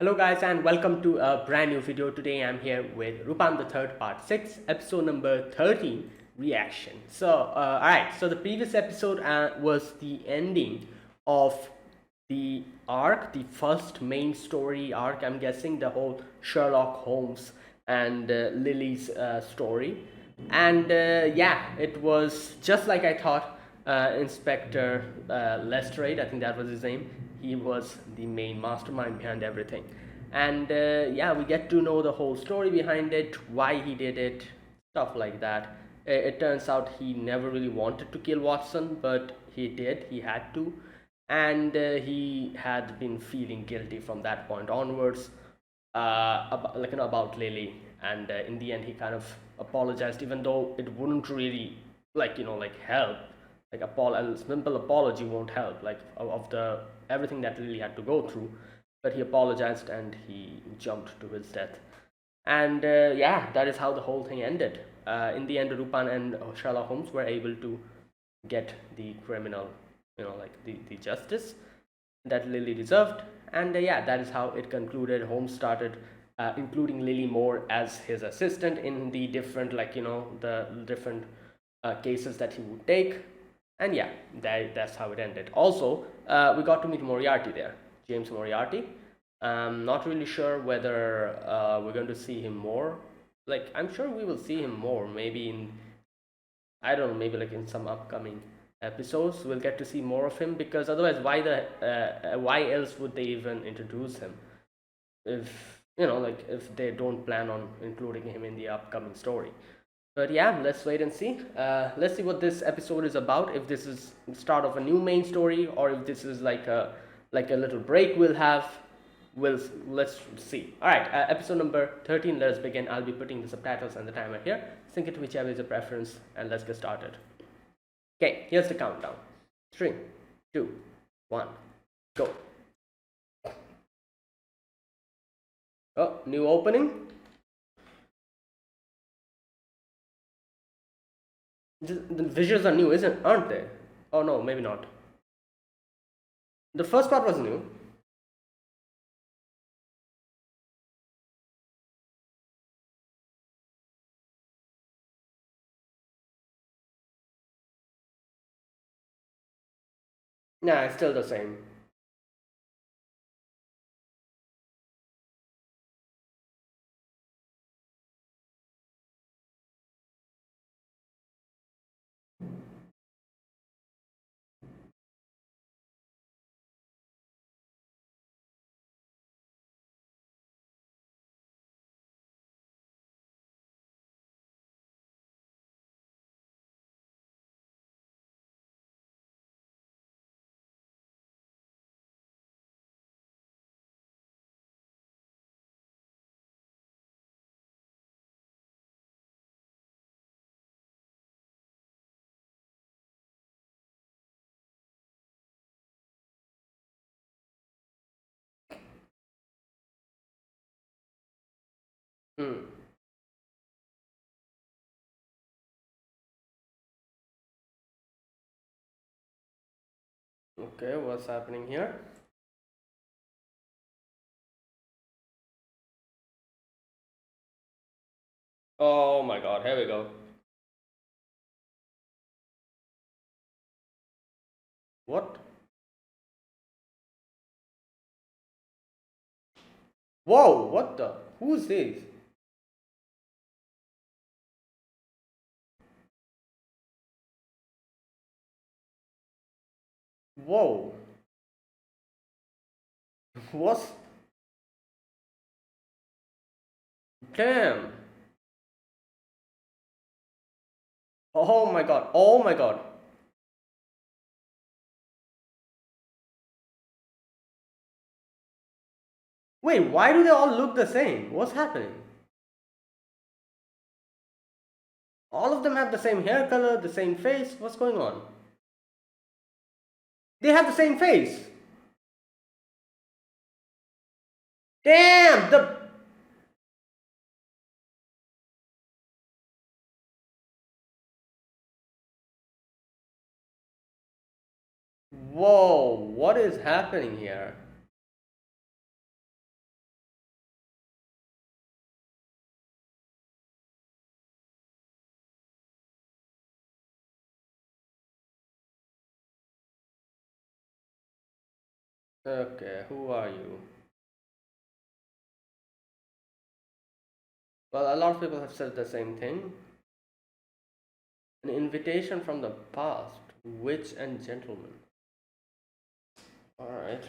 Hello guys and welcome to a brand new video. Today I'm here with Lupin the third part 6 episode number 13 reaction. Alright, so the previous episode was the ending of the arc, the first main story arc. I'm guessing the whole Sherlock Holmes and Lily's story. And yeah, it was just like I thought. Inspector Lestrade, I think that was his name. He was the main mastermind behind everything. And yeah, we get to know the whole story behind it, why he did it, stuff like that. It turns out he never really wanted to kill Watson, but he did, he had to. And he had been feeling guilty from that point onwards, about Lily. And in the end, he kind of apologized, even though it wouldn't really help. Like a simple apology won't help, like of the everything that Lily had to go through. But he apologized and he jumped to his death. And yeah, that is how the whole thing ended. In the end, Lupin and Sherlock Holmes were able to get the criminal, like the justice that Lily deserved. And yeah, that is how it concluded. Holmes started including Lily more as his assistant in the different, the different cases that he would take. And yeah, that's how it ended. Also, we got to meet Moriarty there, James Moriarty. I'm not really sure whether we're going to see him more. Like, I'm sure we will see him more. Maybe in, I don't know, maybe like in some upcoming episodes, we'll get to see more of him. Because otherwise, why else would they even introduce him if if they don't plan on including him in the upcoming story? But yeah, let's wait and see. Let's see what this episode is about. If this is the start of a new main story, or if this is like a little break we'll have. Let's see. All right, episode number 13. Let us begin. I'll be putting the subtitles and the timer here. Sync it to whichever is your preference, and let's get started. Okay, here's the countdown. 3, 2, 1, go. Oh, new opening. The visuals are new, aren't they? Oh no, maybe not. The first part was new. Nah, it's still the same. Hmm. Okay, what's happening here? Oh my god, here we go. What? Whoa, what the? Who's this? Whoa. What's. Damn. Oh my god, oh my god. Wait, why do they all look the same? What's happening? All of them have the same hair color, the same face. What's going on? They have the same face. Damn, the. Whoa, what is happening here? Okay, who are you? Well, a lot of people have said the same thing. An invitation from the past, witch and gentleman. All right.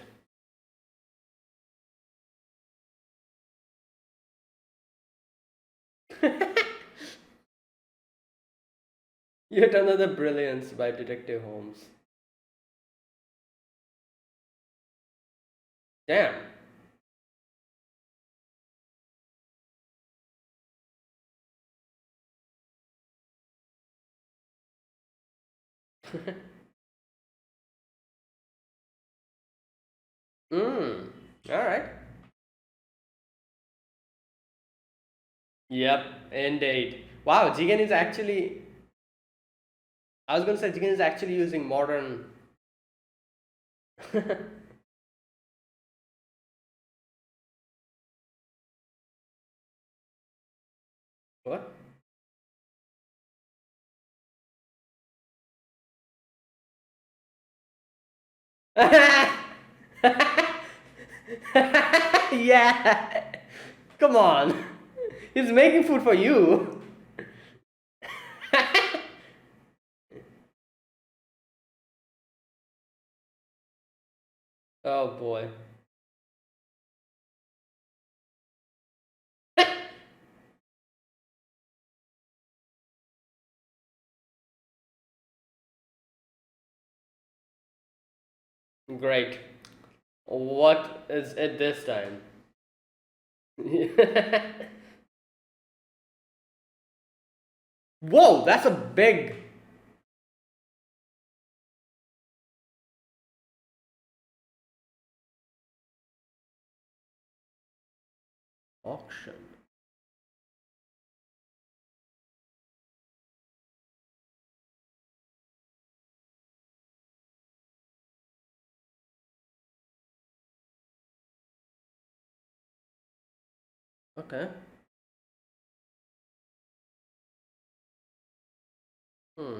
Yet another brilliance by Detective Holmes. Damn. Hmm. All right. Yep. Indeed. Wow. Jigen is actually. I was gonna say Jigen is actually using modern. What? Yeah. Come on. He's making food for you. Oh boy. Great. What is it this time? Whoa, that's a big auction. Okay. Hmm.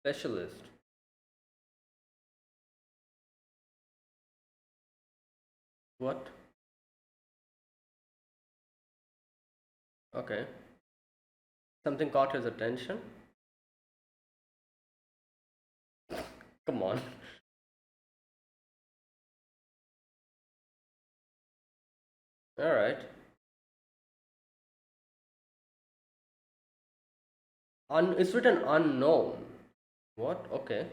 Specialist. What? Okay. Something caught his attention. Come on. All right. It's written unknown. What? Okay.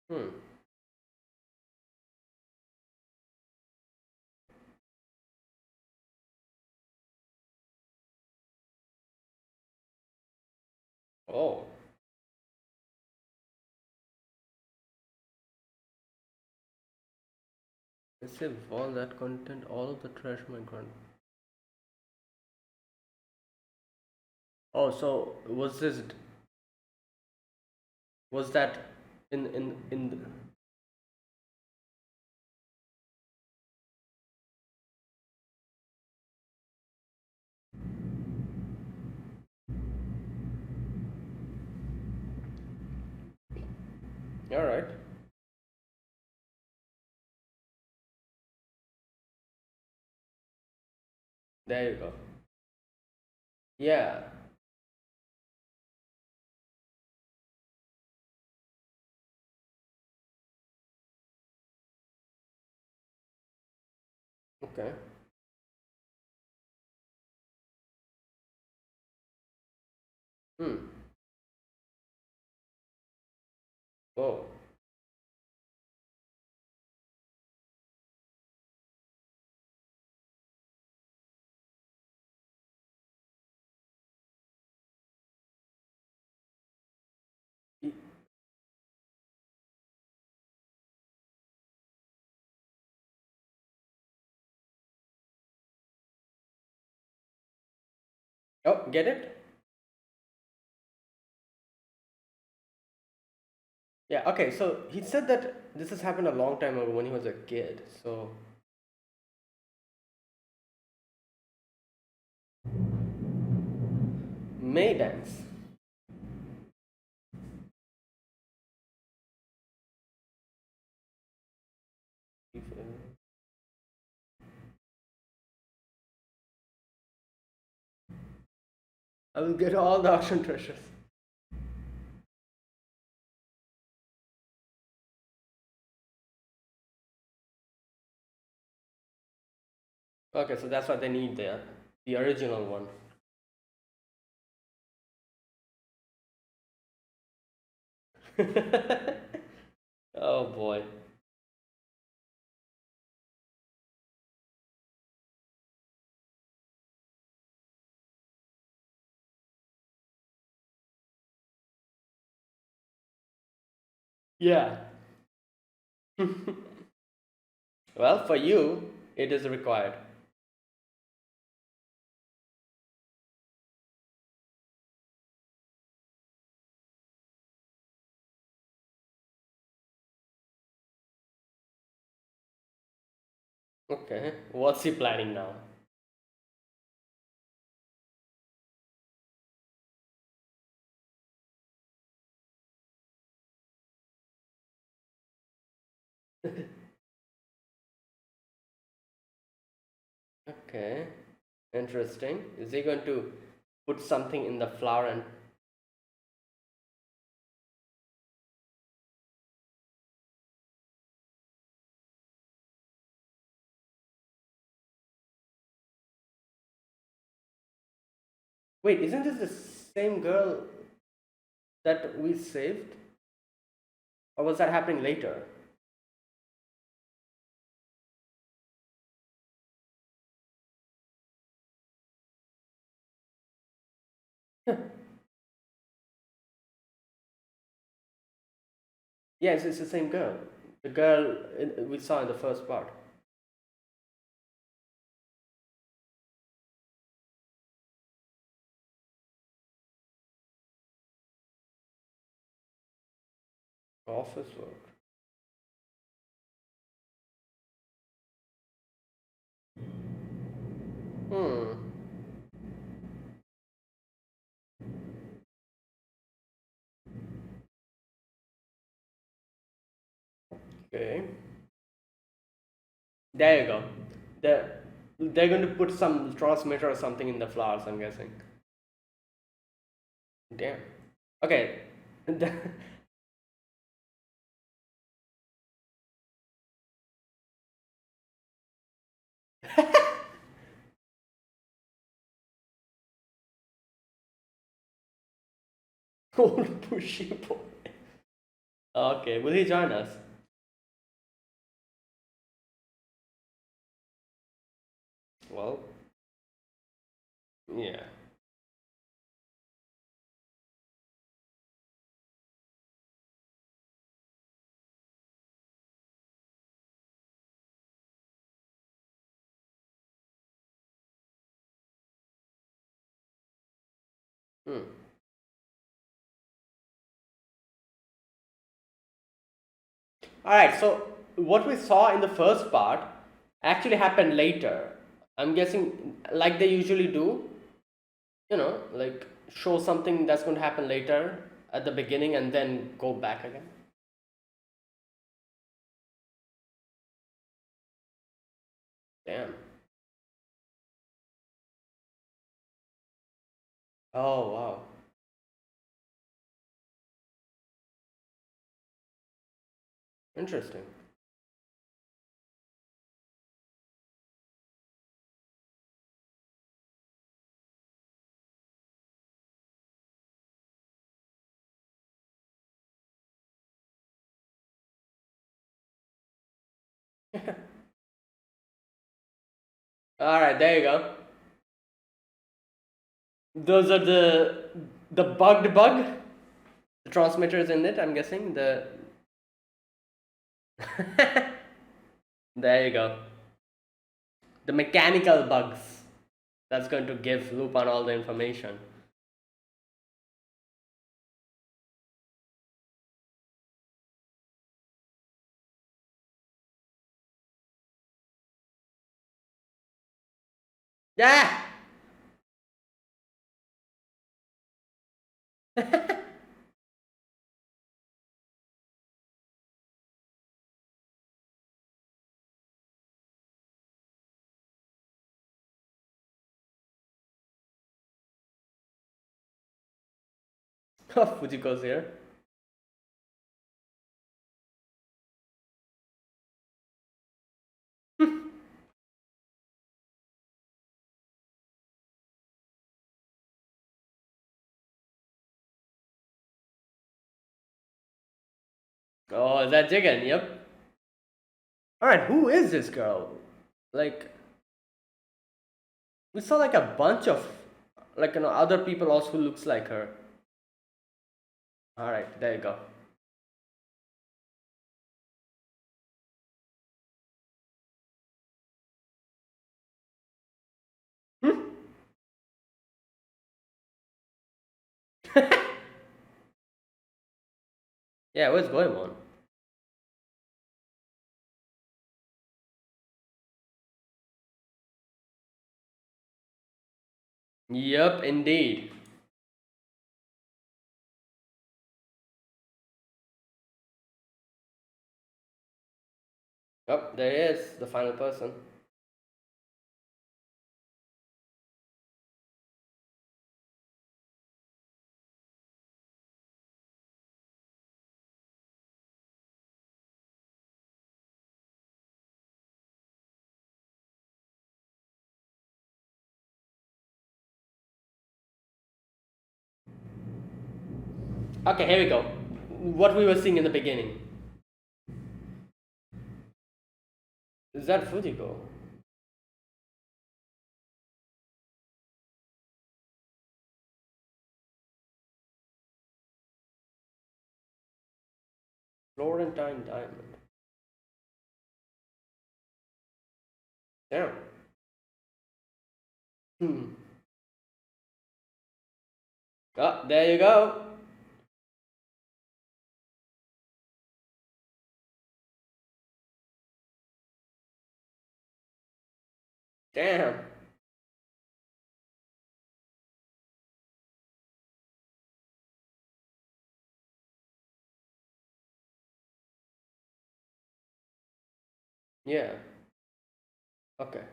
Hmm. Oh. Receive all that content, all of the trash my grand. Oh, so was that in the, all right. There you go. Yeah. Okay. Hmm. Oh. Y- Oh, get it? Yeah, Yeah, okay, so he said that this has happened a long time ago when he was a kid. So, maidens. I will get all the auction treasures. Okay, so that's what they need there. The original one. Oh boy. Yeah. Well, for you, it is required. Okay. What's he planning now? Okay. Interesting. Is he going to put something in the flower and wait, isn't this the same girl that we saved? Or was that happening later? Yes, it's the same girl. The girl we saw in the first part. Office work. Hmm. Okay. There you go. They're going to put some transmitter or something in the flowers, I'm guessing. Damn. Okay. Old pushy boy. Okay, will he join us? Well, yeah. Hmm. Alright, so what we saw in the first part actually happened later. I'm guessing, like they usually do, like show something that's going to happen later at the beginning and then go back again. Damn. Oh, wow. Interesting. Alright, there you go. Those are the bugged bug. The transmitters in it, I'm guessing. The there you go. The mechanical bugs. That's going to give Lupin all the information. Yeah. Fujiko's here. Oh, is that Jigen? Yep. All right, who is this girl? Like, we saw like a bunch of, like, other people also who looks like her. All right, there you go. Yeah, what's going on? Yep, indeed. Yep, there he is, the final person. Okay, here we go. What we were seeing in the beginning. Is that Fujiko? Florentine Diamond. Damn. Hmm. Oh, there you go. Damn. Yeah. Okay.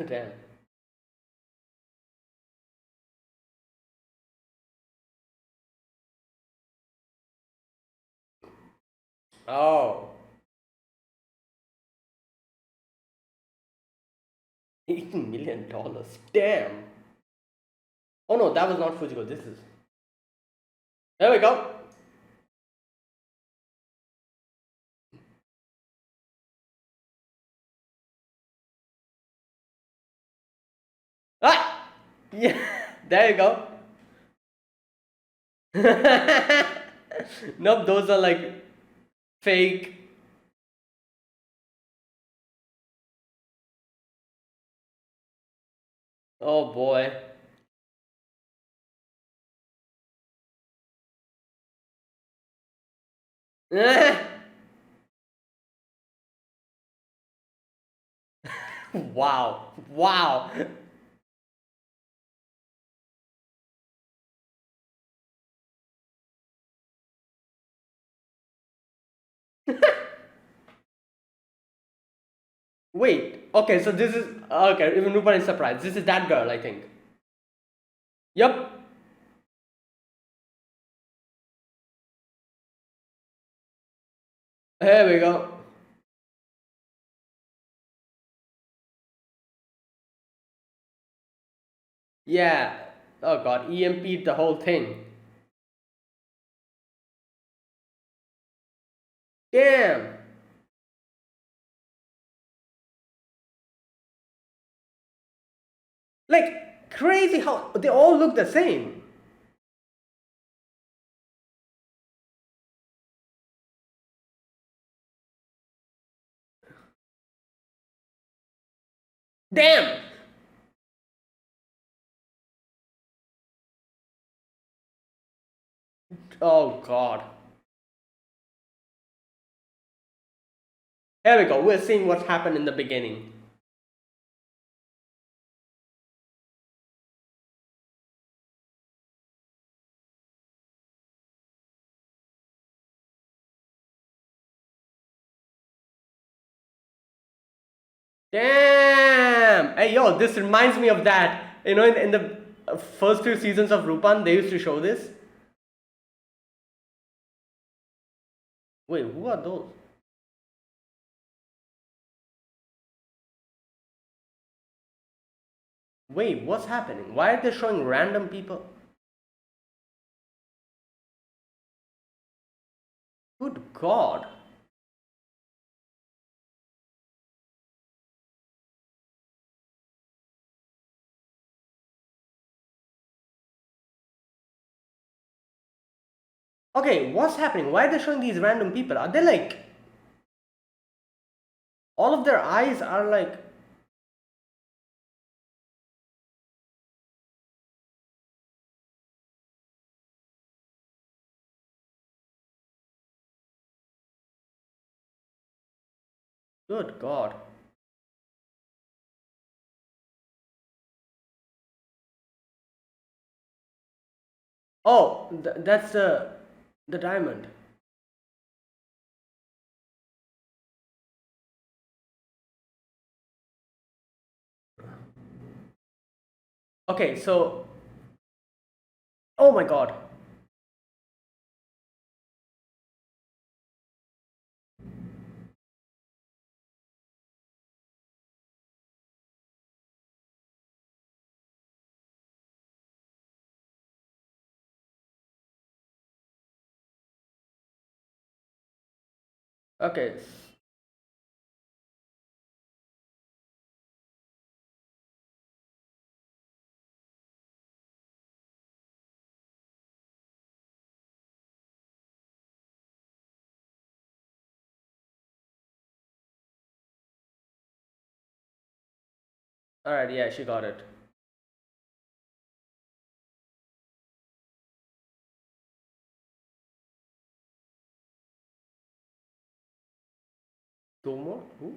Damn. Oh. $18 million. Damn. Oh no, that was not Fujiko. This is. There we go. Ah! Yeah. There you go. Nope, those are like fake. Oh boy. Wow. Wow. Wait. Okay, so this is okay. Even Lupin is surprised. This is that girl, I think. Yep. Here we go. Yeah. Oh god. EMP'd the whole thing. Damn. Like crazy how they all look the same. Damn. Oh god. Here we go. We're seeing what happened in the beginning. Damn! Hey, yo, this reminds me of that. You know, in the first few seasons of Lupin, they used to show this. Wait, who are those? Wait, what's happening? Why are they showing random people? Good God. Okay, what's happening? Why are they showing these random people? Are they like. All of their eyes are like. Good God. Oh, that's the diamond. Okay, so. Oh my God. Okay. Alright, yeah, she got it. Two more? Who?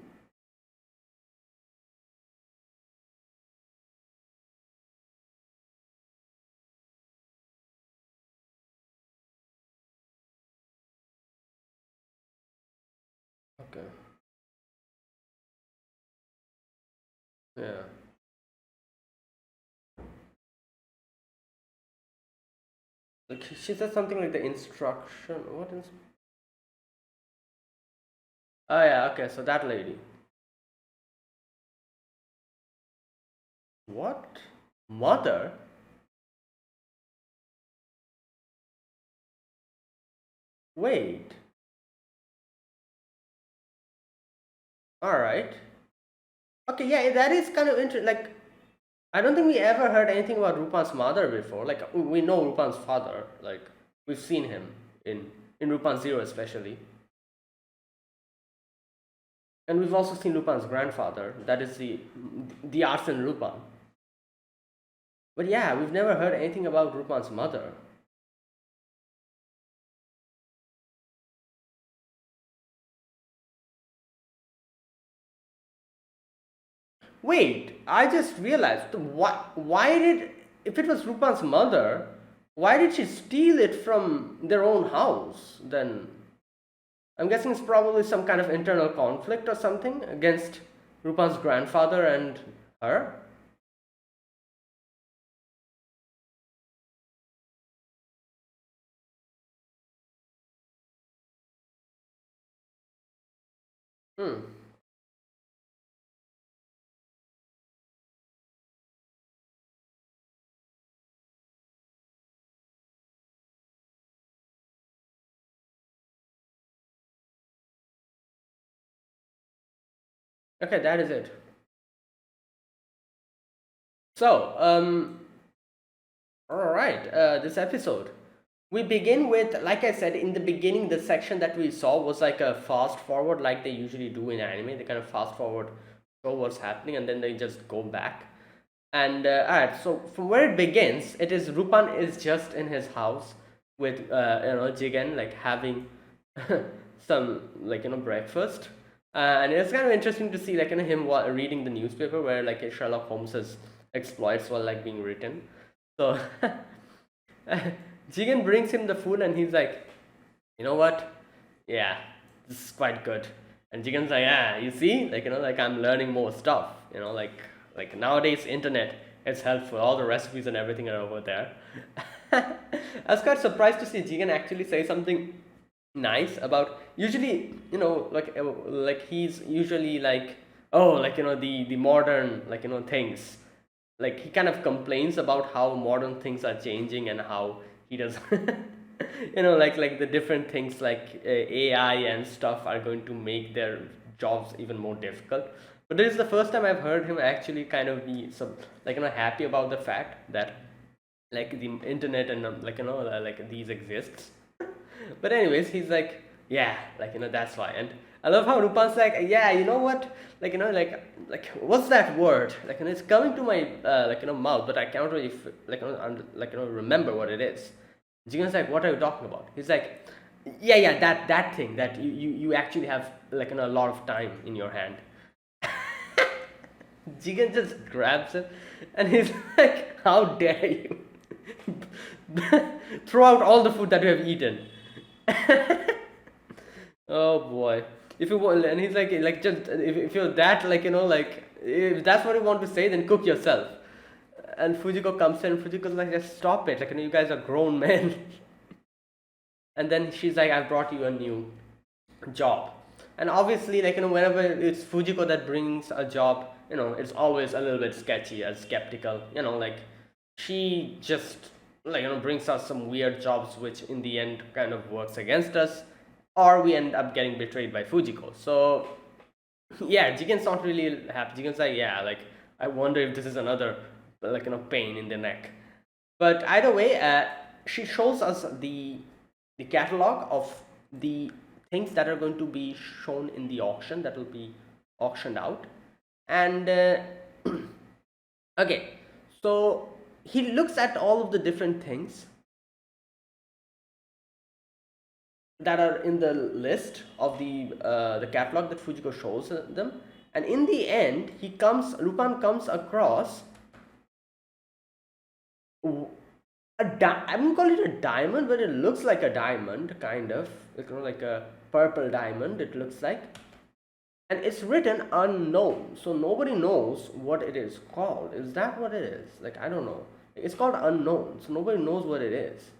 Okay. Yeah. Like she said something like the instruction. What is? Oh yeah. Okay. So that lady. What? Mother? Wait. All right. Okay. Yeah. That is kind of interesting. Like I don't think we ever heard anything about Rupan's mother before. Like we know Rupan's father. Like we've seen him in Rupan Zero especially, and we've also seen Lupin's grandfather. That is the arson Lupin. But yeah, we've never heard anything about Rupan's mother. Wait, I just realized why did if it was Rupan's mother, why did she steal it from their own house? Then I'm guessing it's probably some kind of internal conflict or something against Rupan's grandfather and her. Hmm. Okay, that is it. So, all right, this episode. We begin with, like I said, in the beginning, the section that we saw was like a fast forward, like they usually do in anime. They kind of fast forward, show what's happening, and then they just go back. And alright, so from where it begins, it is Rupan is just in his house with Jigen, like having some breakfast, And it's kind of interesting to see like him reading the newspaper where like Sherlock Holmes's exploits were like being written. So Jigen brings him the food and he's like, you know what? Yeah, this is quite good. And Jigen's like, yeah, you see, like like I'm learning more stuff. Like nowadays internet it's helpful. All the recipes and everything are over there. I was quite surprised to see Jigen actually say something nice about. Usually, like he's usually like, oh, like the modern like things. Like he kind of complains about how modern things are changing and how he does like the different things like AI and stuff are going to make their jobs even more difficult. But this is the first time I've heard him actually kind of be some like happy about the fact that like the internet and like these exists. But anyways, he's like, yeah, like that's why. And I love how Rupan's like, yeah, you know what, like like what's that word, like it's coming to my like mouth, but I cannot really remember what it is. Jigen's like, what are you talking about? He's like, yeah, that thing that you actually have like a lot of time in your hand. Jigen just grabs it and he's like, how dare you throw out all the food that you have eaten. Oh boy. If you want, and he's like just if you're that like like if that's what you want to say, then cook yourself. And Fujiko comes in and Fujiko's like, just stop it, like you guys are grown men. And then she's like, I've brought you a new job. And obviously, like whenever it's Fujiko that brings a job, it's always a little bit sketchy and skeptical. Like she just like brings us some weird jobs, which in the end kind of works against us, or we end up getting betrayed by Fujiko. So yeah, Jigen's not really happy. Jigen's like, yeah, like I wonder if this is another like pain in the neck. But either way, she shows us the catalog of the things that are going to be shown in the auction that will be auctioned out. And okay, so he looks at all of the different things that are in the list of the catalog that Fujiko shows them, and in the end Lupin comes across I wouldn't call it a diamond, but it looks like a diamond, kind of, like a purple diamond. It looks like, and it's written unknown, so nobody knows what it is called. Is that what it is? Like I don't know. It's called unknown, so nobody knows what it is.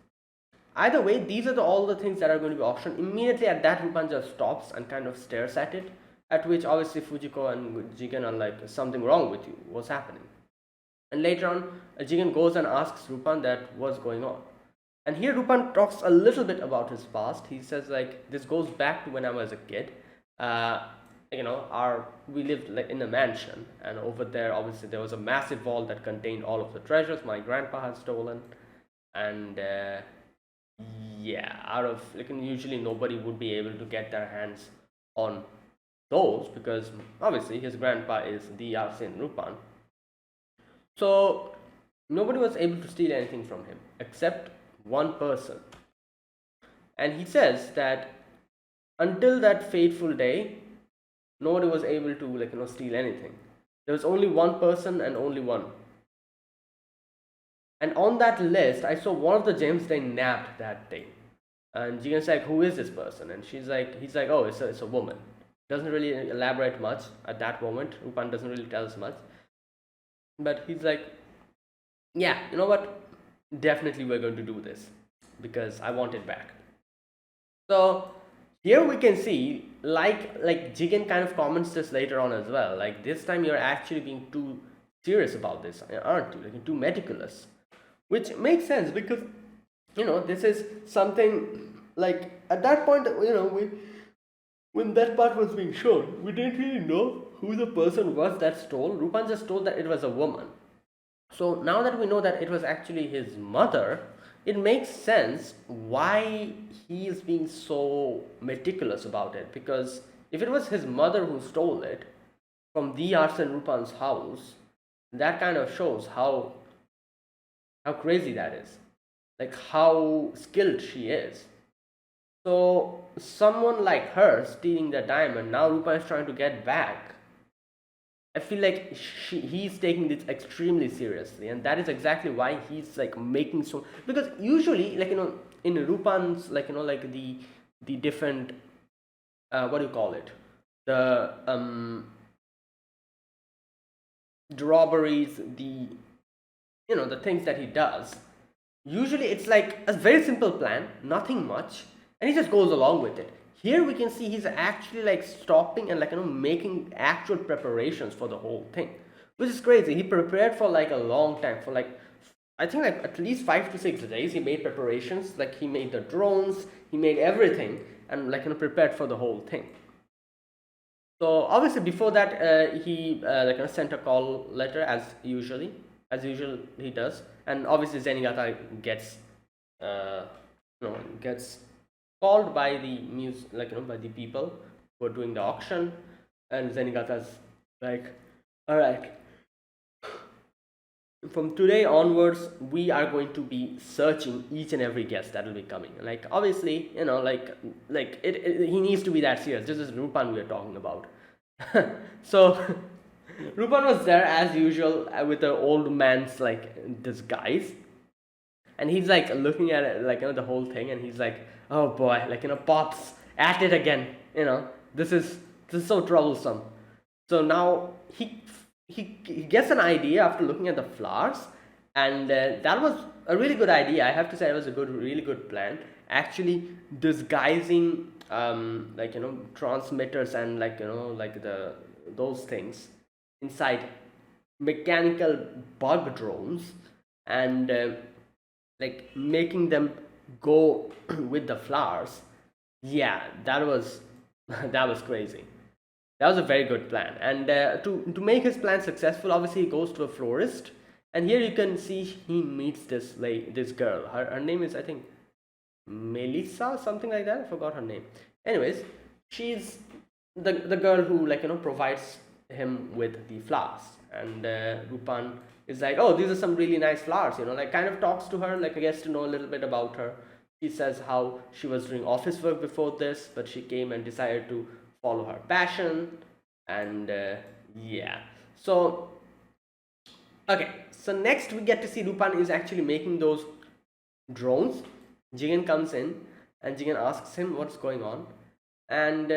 Either way, these are all the things that are going to be auctioned. Immediately at that, Lupin just stops and kind of stares at it. At which obviously Fujiko and Jigen are like, something wrong with you. What's happening? And later on, Jigen goes and asks Lupin that what's going on. And here Lupin talks a little bit about his past. He says like, this goes back to when I was a kid. We lived like in a mansion, and over there obviously there was a massive vault that contained all of the treasures my grandpa had stolen. And yeah, out of like usually nobody would be able to get their hands on those because obviously his grandpa is the Arsene Lupin. So nobody was able to steal anything from him except one person. And he says that until that fateful day, nobody was able to steal anything. There was only one person and only one. And on that list, I saw one of the gems they nabbed that day. And Jigen's like, who is this person? And he's like, oh, it's a woman. Doesn't really elaborate much at that moment. Lupin doesn't really tell us much. But he's like, yeah, you know what? Definitely we're going to do this because I want it back. So here we can see, like Jigen kind of comments this later on as well. Like this time you're actually being too serious about this, aren't you? Like too meticulous, which makes sense because this is something like at that point when that part was being shown, we didn't really know who the person was that stole. Lupin just told that it was a woman. So now that we know that it was actually his mother, it makes sense why he is being so meticulous about it. Because if it was his mother who stole it from the Arsene Lupin's house, that kind of shows how crazy that is. Like how skilled she is. So someone like her stealing the diamond, now Lupin is trying to get back. I feel like he's taking this extremely seriously, and that is exactly why he's like making so. Because usually, like in Lupin's, like like the different, what do you call it, the the robberies, the things that he does. Usually, it's like a very simple plan, nothing much, and he just goes along with it. Here we can see he's actually like stopping and like making actual preparations for the whole thing, which is crazy. He prepared for like a long time, for like I think like at least 5 to 6 days. He made preparations, like he made the drones, he made everything, and like prepared for the whole thing. So obviously before that, he like sent a call letter as usual he does, and obviously Zenigata gets gets called by the by the people who are doing the auction, and Zenigata's like, all right, from today onwards we are going to be searching each and every guest that will be coming. Like obviously, he needs to be that serious. This is Lupin we are talking about. So Lupin was there as usual, with the old man's like disguise, and he's like looking at it, like the whole thing, and he's like, oh boy, like pops at it again. This is so troublesome. So now he gets an idea after looking at the flowers, and that was a really good idea. I have to say it was a really good plan. Actually, disguising transmitters and like those things inside mechanical bug drones, and like making them go with the flowers. Yeah, that was that was crazy. That was a very good plan. And to make his plan successful, obviously he goes to a florist, and here you can see he meets this girl. Her name is, I think, Melissa, something like that. I forgot her name. Anyways, she's the girl who provides him with the flowers, and Lupin is like, oh, these are some really nice flowers. Like kind of talks to her, like gets to know a little bit about her. She says how she was doing office work before this, but she came and decided to follow her passion, and yeah. So okay, so next we get to see Lupin is actually making those drones. Jigen comes in, and Jigen asks him what's going on, and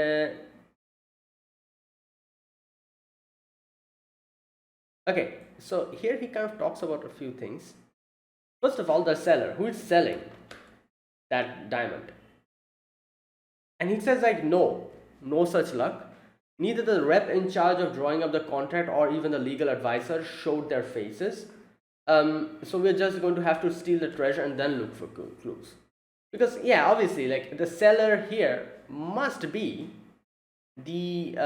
okay, so here he kind of talks about a few things. First of all, the seller who is selling that diamond, and he says like, no such luck. Neither the rep in charge of drawing up the contract or even the legal advisor showed their faces. So we're just going to have to steal the treasure and then look for clues. Because yeah, obviously, like the seller here must be the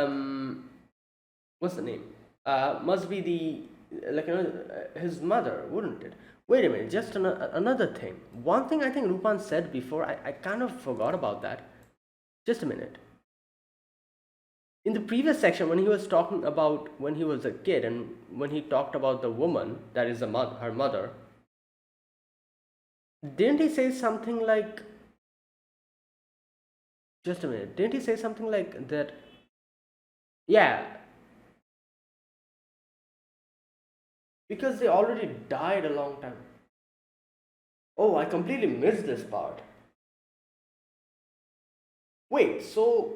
what's the name? Must be the his mother, wouldn't it? Wait a minute, just another thing. One thing I think Lupin said before, I kind of forgot about that. Just a minute. In the previous section, when he was talking about when he was a kid, and when he talked about the woman that is her mother, didn't he say something like, just a minute, didn't he say something like that? Yeah, because they already died a long time. Oh, I completely missed this part. Wait, so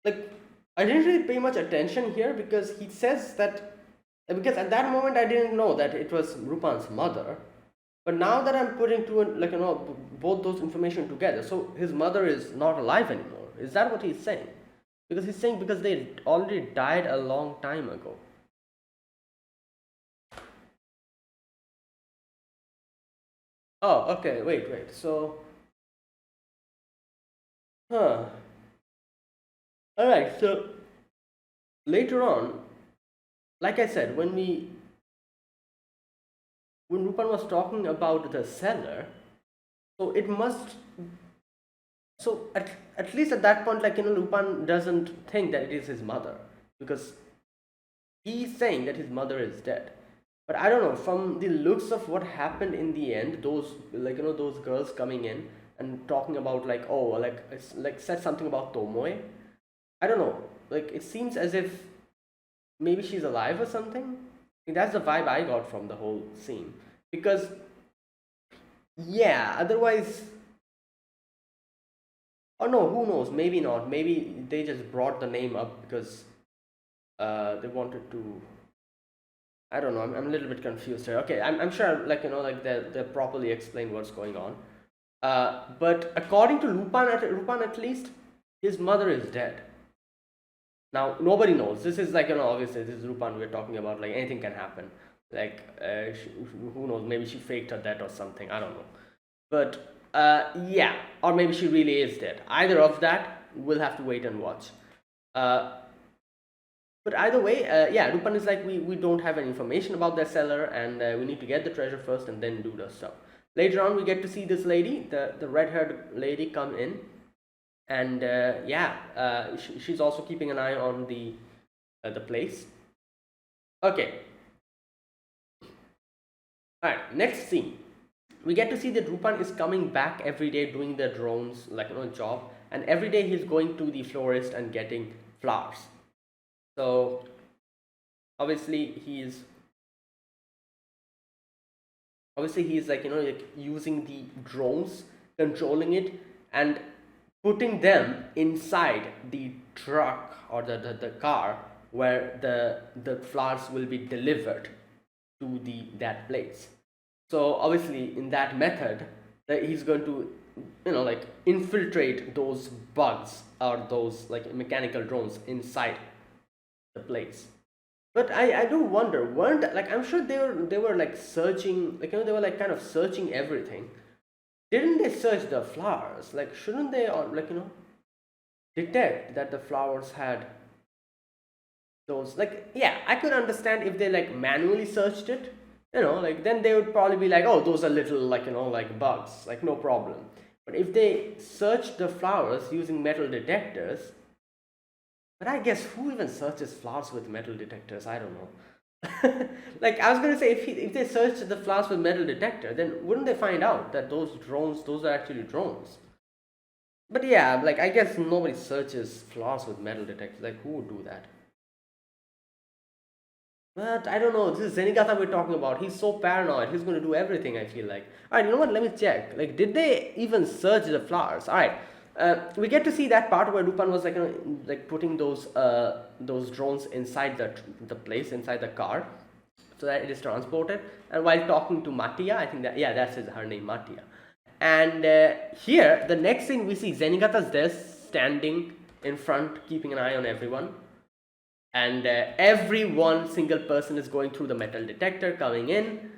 like I didn't really pay much attention here, because he says that, because at that moment I didn't know that it was Rupan's mother, but now that I'm putting both those information together, so his mother is not alive anymore. Is that what he's saying? Because he's saying because they already died a long time ago. Oh, okay, wait. So, huh. Alright, so later on, like I said, when Rupan was talking about the seller, so it must, so at least at that point, Lupin doesn't think that it is his mother, because he's saying that his mother is dead. But I don't know, from the looks of what happened in the end, those those girls coming in and talking about like, oh, like it's like said something about Tomoe. I don't know. Like it seems as if maybe she's alive or something. That's the vibe I got from the whole scene. Because yeah, otherwise, or no, who knows? Maybe not. Maybe they just brought the name up because they wanted to. I don't know. I'm a little bit confused here. Okay, I'm sure, like like they properly explain what's going on. But according to Lupin at least, his mother is dead. Now nobody knows. This is like obviously this is Lupin we're talking about. Like anything can happen. Like who knows? Maybe she faked her death or something. I don't know. But yeah, or maybe she really is dead. Either of that, we'll have to wait and watch. Uh, but either way, yeah, Lupin is like, we don't have any information about their seller, and we need to get the treasure first and then do the stuff. Later on, we get to see this lady, the red-haired lady, come in, and yeah, she's also keeping an eye on the place. Okay. All right. Next scene, we get to see that Lupin is coming back every day doing the drones like job, and every day he's going to the florist and getting flowers. So obviously he's like like using the drones, controlling it, and putting them inside the truck or the car where the flowers will be delivered to that place. So obviously in that method, he's going to like infiltrate those bugs or those like mechanical drones inside the place. But I do wonder, weren't like, I'm sure they were like searching, like they were like kind of searching everything. Didn't they search the flowers? Like shouldn't they, or like detect that the flowers had those, like, yeah, I could understand if they like manually searched it, like then they would probably be like, oh, those are little like like bugs, like no problem. But if they searched the flowers using metal detectors, but I guess who even searches flowers with metal detectors? I don't know. Like I was gonna say, if they searched the flowers with metal detector, then wouldn't they find out that those are actually drones? But yeah, like I guess nobody searches flowers with metal detectors. Like who would do that? But I don't know. This is Zenigata we're talking about. He's so paranoid. He's going to do everything, I feel like. Alright, you know what? Let me check. Like, did they even search the flowers? Alright. We get to see that part where Lupin was like, like putting those drones inside the place, inside the car, so that it is transported. And while talking to Mattia, I think that, yeah, that's her name, Mattia. And here, the next scene, we see Zenigata's desk standing in front, keeping an eye on everyone, and every one single person is going through the metal detector, coming in.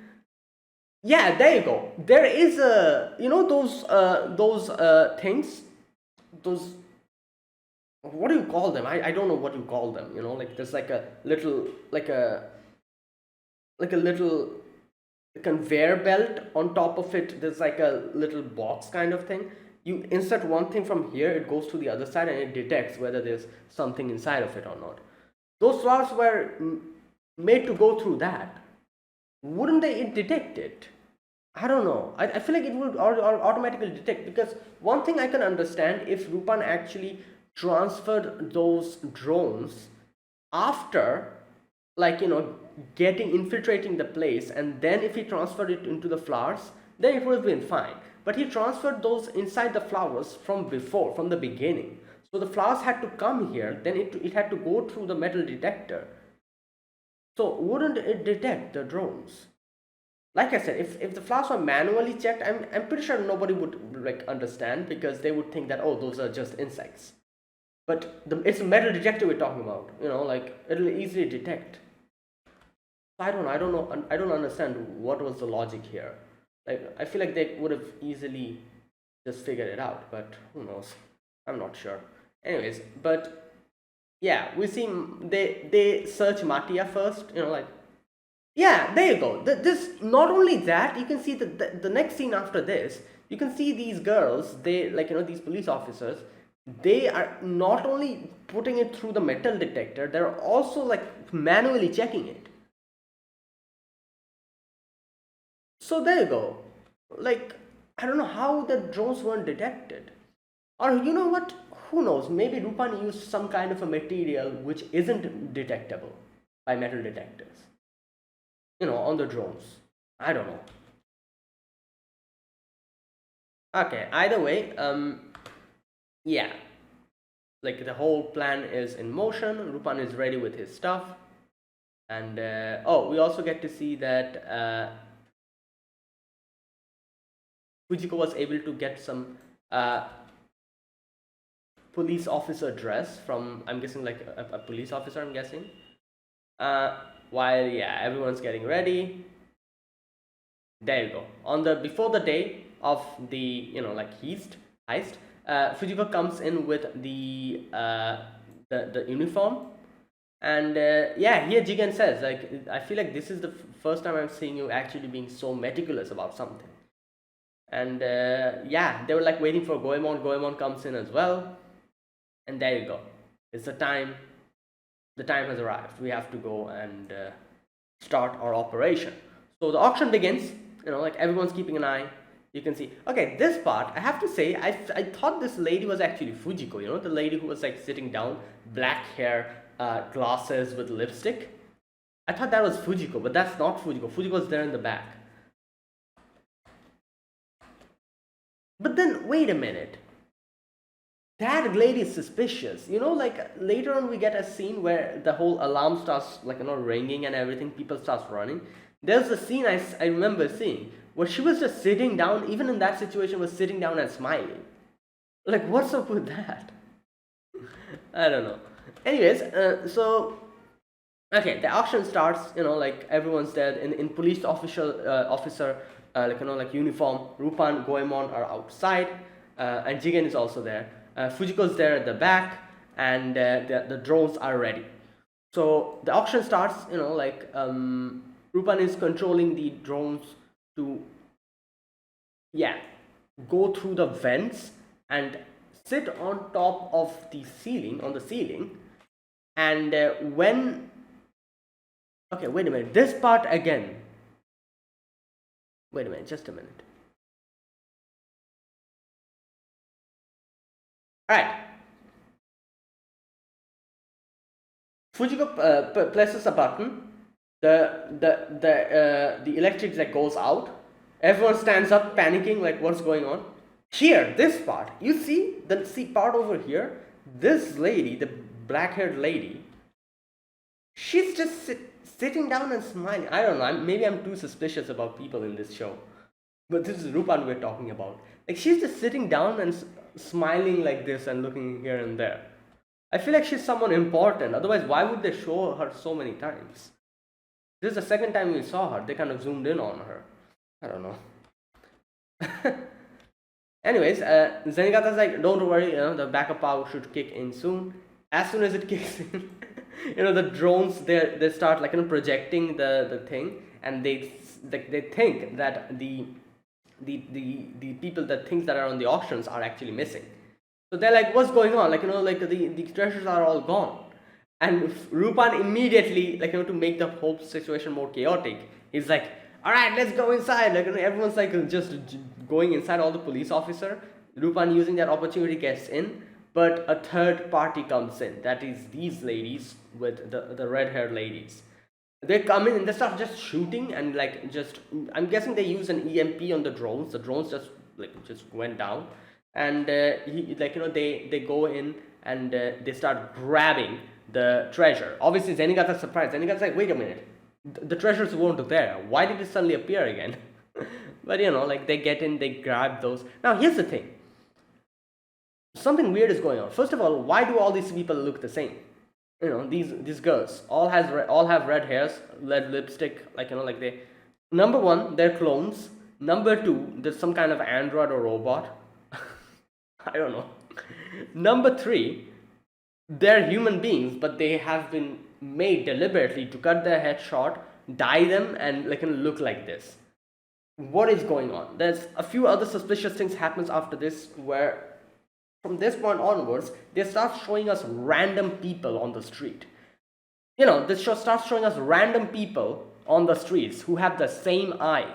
Yeah, there you go. There is a, those things, those, what do you call them? I don't know what you call them. Like there's like a little, like a little conveyor belt. On top of it there's like a little box kind of thing. You insert one thing from here, it goes to the other side and it detects whether there's something inside of it or not. Those flowers were made to go through that. Wouldn't they detect it? I don't know. I feel like it would automatically detect, because one thing I can understand, if Lupin actually transferred those drones after, like, getting infiltrating the place, and then if he transferred it into the flowers, then it would have been fine. But he transferred those inside the flowers from before, from the beginning. So the flowers had to come here, then it had to go through the metal detector. So wouldn't it detect the drones? Like I said, if the flowers were manually checked, I'm pretty sure nobody would like understand, because they would think that, oh, those are just insects. But it's a metal detector we're talking about, like it'll easily detect. I don't know, I don't understand what was the logic here. Like I feel like they would have easily just figured it out, but who knows? I'm not sure. Anyways, but yeah, we see they search Mattia first, like, yeah, there you go. This, not only that, you can see the next scene after this, you can see these girls, they, like, these police officers, they are not only putting it through the metal detector, they're also like manually checking it. So there you go. Like, I don't know how the drones weren't detected. Or you know what? Who knows? Maybe Lupin used some kind of a material which isn't detectable by metal detectors. On the drones. I don't know. Okay, either way, yeah, like the whole plan is in motion. Lupin is ready with his stuff, and oh, we also get to see that Fujiko was able to get some police officer dress from, I'm guessing, like a police officer, I'm guessing. Uh, while yeah, everyone's getting ready. There you go. On the before the day of the like heist, Fujiko comes in with the uniform, and yeah, here Jigen says, like, I feel like this is the first time I'm seeing you actually being so meticulous about something. And yeah, they were like waiting for Goemon. Goemon comes in as well, and there you go. It's the time. The time has arrived. We have to go and start our operation. So the auction begins. Like everyone's keeping an eye. You can see. Okay, this part I have to say, I thought this lady was actually Fujiko. The lady who was like sitting down, black hair, glasses with lipstick. I thought that was Fujiko, but that's not Fujiko. Fujiko's there in the back. But then wait a minute. That lady is suspicious. Like later on we get a scene where the whole alarm starts like ringing and everything. People starts running. There's a scene I remember seeing where she was just sitting down. Even in that situation, was sitting down and smiling. Like what's up with that? I don't know. Anyways, so okay, the auction starts. Like everyone's there in police officer like uniform. Lupin, Goemon are outside, and Jigen is also there. Fujiko's there at the back, and the drones are ready. So the auction starts. Like Lupin is controlling the drones to go through the vents and sit on top of the ceiling, and when okay, wait a minute, this part again. Wait a minute, just a minute. All right. Fujiko presses a button. The electric that goes out. Everyone stands up, panicking, like what's going on? Here, this part. You see the part over here. This lady, the black-haired lady, she's just sitting down and smiling. I don't know. Maybe I'm too suspicious about people in this show, but this is Lupin we're talking about. Like she's just sitting down and smiling like this and looking here and there. I feel like she's someone important. Otherwise, why would they show her so many times? This is the second time we saw her. They kind of zoomed in on her. I don't know. Anyways, Zenigata's like, don't worry, the backup power should kick in soon. As soon as it kicks in, the drones they start like projecting the thing, and they think that the people, the things that are on the auctions are actually missing. So they're like, what's going on? Like like the treasures are all gone. And Lupin immediately, like to make the whole situation more chaotic, he's like, all right, let's go inside. Like everyone's like just going inside. All the police officer. Lupin, using that opportunity, gets in, but a third party comes in. That is these ladies with the red-haired ladies. They come in and they start just shooting, and like just, I'm guessing they use an EMP on the drones. The drones just went down, and they go in and they start grabbing the treasure. Obviously, Zenigata's surprised. Zenigata's like, wait a minute, the treasures weren't there. Why did it suddenly appear again? But like they get in, they grab those. Now here's the thing. Something weird is going on. First of all, why do all these people look the same? These girls all have red hairs, red lipstick. Like they. Number one, they're clones. Number two, there's some kind of android or robot. I don't know. Number three, they're human beings, but they have been made deliberately to cut their head short, dye them, and look like this. What is going on? There's a few other suspicious things happens after this, where from this point onwards, they start showing us random people on the street. This show starts showing us random people on the streets who have the same eye.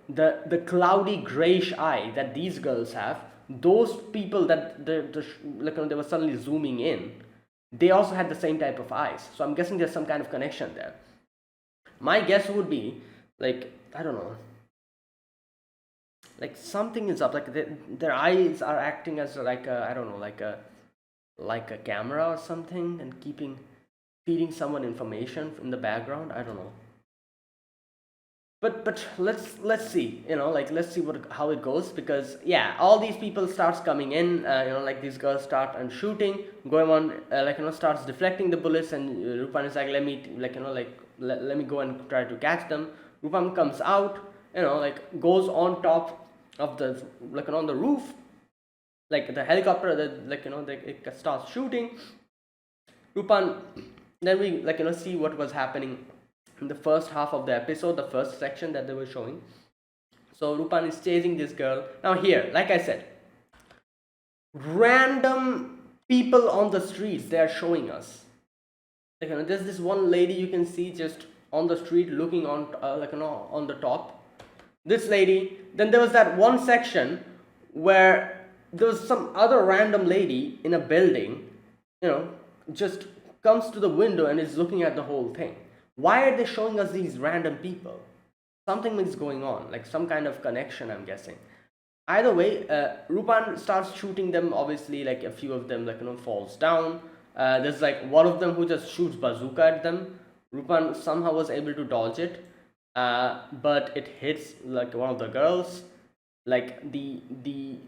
the cloudy grayish eye that these girls have, those people that they were suddenly zooming in, they also had the same type of eyes. So I'm guessing there's some kind of connection there. My guess would be, like, I don't know, like something is up. Like their eyes are acting as like a, I don't know, like a camera or something, and feeding someone information in the background. I don't know. But let's see, like let's see how it goes, because yeah, all these people starts coming in, like these girls start and shooting, going on, starts deflecting the bullets, and Rupan is like, let me, let me go and try to catch them. Rupan comes out, like goes on top of the, on the roof, like the helicopter, it starts shooting. Rupan, then we see what was happening in the first half of the episode, the first section that they were showing. So Rupan is chasing this girl. Now here, like I said, random people on the streets, they are showing us. There's this one lady you can see just on the street looking on, on the top. This lady. Then there was that one section where there was some other random lady in a building, just comes to the window and is looking at the whole thing. Why are they showing us these random people? Something is going on, like some kind of connection, I'm guessing. Either way, Rupan starts shooting them. Obviously, like a few of them, falls down. There's like one of them who just shoots bazooka at them. Rupan somehow was able to dodge it, but it hits like one of the girls. Like the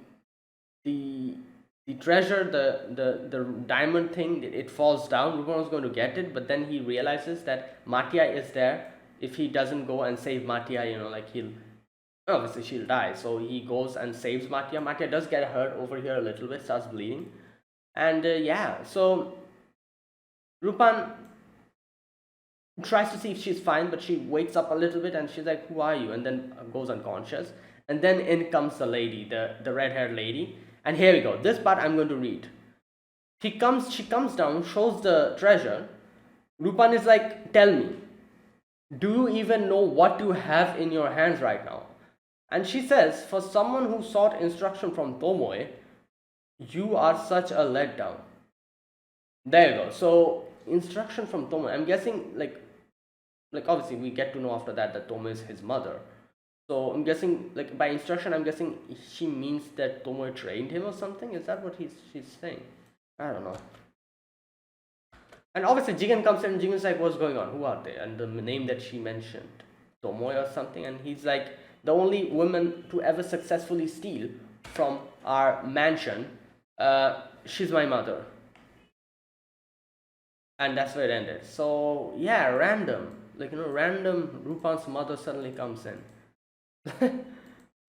treasure, the diamond thing, it falls down. Rupan was going to get it, but then he realizes that Mattia is there. If he doesn't go and save Mattia, obviously she'll die. So he goes and saves Mattia. Mattia does get hurt over here a little bit, starts bleeding. And yeah, so Rupan tries to see if she's fine, but she wakes up a little bit and she's like, who are you? And then goes unconscious. And then in comes the lady, the red-haired lady. And here we go. This part I'm going to read. She comes down, shows the treasure. Rupan is like, tell me, do you even know what you have in your hands right now? And she says, for someone who sought instruction from Tomoe, you are such a letdown. There you go. So, instruction from Tomoe. I'm guessing, like obviously we get to know after that Tomoe is his mother. So I'm guessing, like by instruction, I'm guessing she means that Tomoe trained him or something. Is that what she's saying? I don't know. And obviously Jigen comes in and Jigen's like, what's going on? Who are they? And the name that she mentioned, Tomoe or something. And he's like, the only woman to ever successfully steal from our mansion. She's my mother. And that's where it ended. So yeah, random. Random Rupan's mother suddenly comes in.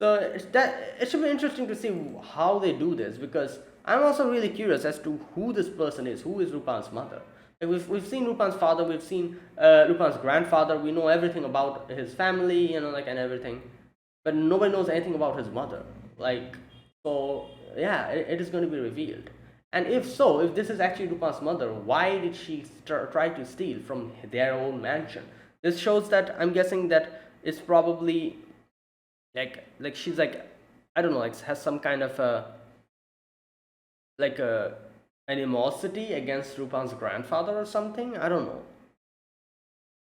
So it should be interesting to see how they do this, because I'm also really curious as to who this person is. Who is Rupan's mother? Like we've seen Rupan's father, we've seen Rupan's grandfather. We know everything about his family, and everything, but nobody knows anything about his mother. So yeah, it is going to be revealed. And if so, if this is actually Rupan's mother, why did she try to steal from their own mansion? This shows that, I'm guessing that it's probably like she's like, I don't know, like has some kind of a animosity against Rupan's grandfather or something. I don't know.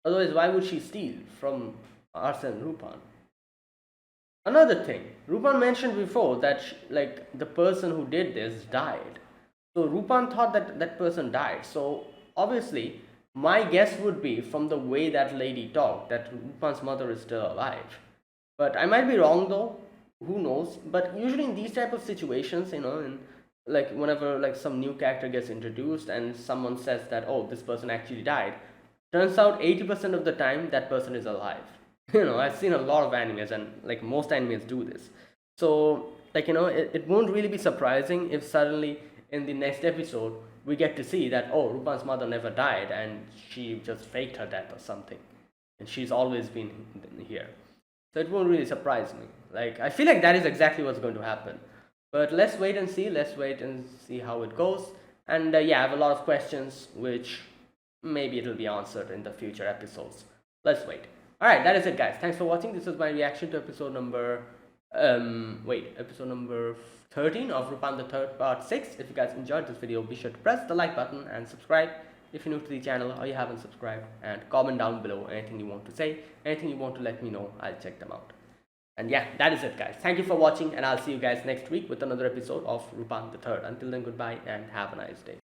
Otherwise, why would she steal from Arsene Rupan? Another thing, Rupan mentioned before that the person who did this died. So Rupan thought that that person died. So obviously, my guess would be, from the way that lady talked, that Rupan's mother is still alive. But I might be wrong though. Who knows? But usually in these type of situations, and whenever some new character gets introduced and someone says that, oh, this person actually died, turns out 80% of the time that person is alive. I've seen a lot of animes, and most animes do this. So it won't really be surprising if suddenly in the next episode we get to see that, oh, Rupan's mother never died and she just faked her death or something, and she's always been here. So it won't really surprise me. I feel like that is exactly what's going to happen. But let's wait and see. Let's wait and see how it goes. And yeah, I have a lot of questions which maybe it'll be answered in the future episodes. Let's wait. Alright, that is it, guys. Thanks for watching. This is my reaction to episode number 13 of Lupin the Third Part 6. If you guys enjoyed this video, be sure to press the like button and subscribe if you're new to the channel or you haven't subscribed, and comment down below anything you want to say, anything you want to let me know. I'll check them out. And yeah, that is it, guys. Thank you for watching, and I'll see you guys next week with another episode of Lupin the Third. Until then, goodbye and have a nice day.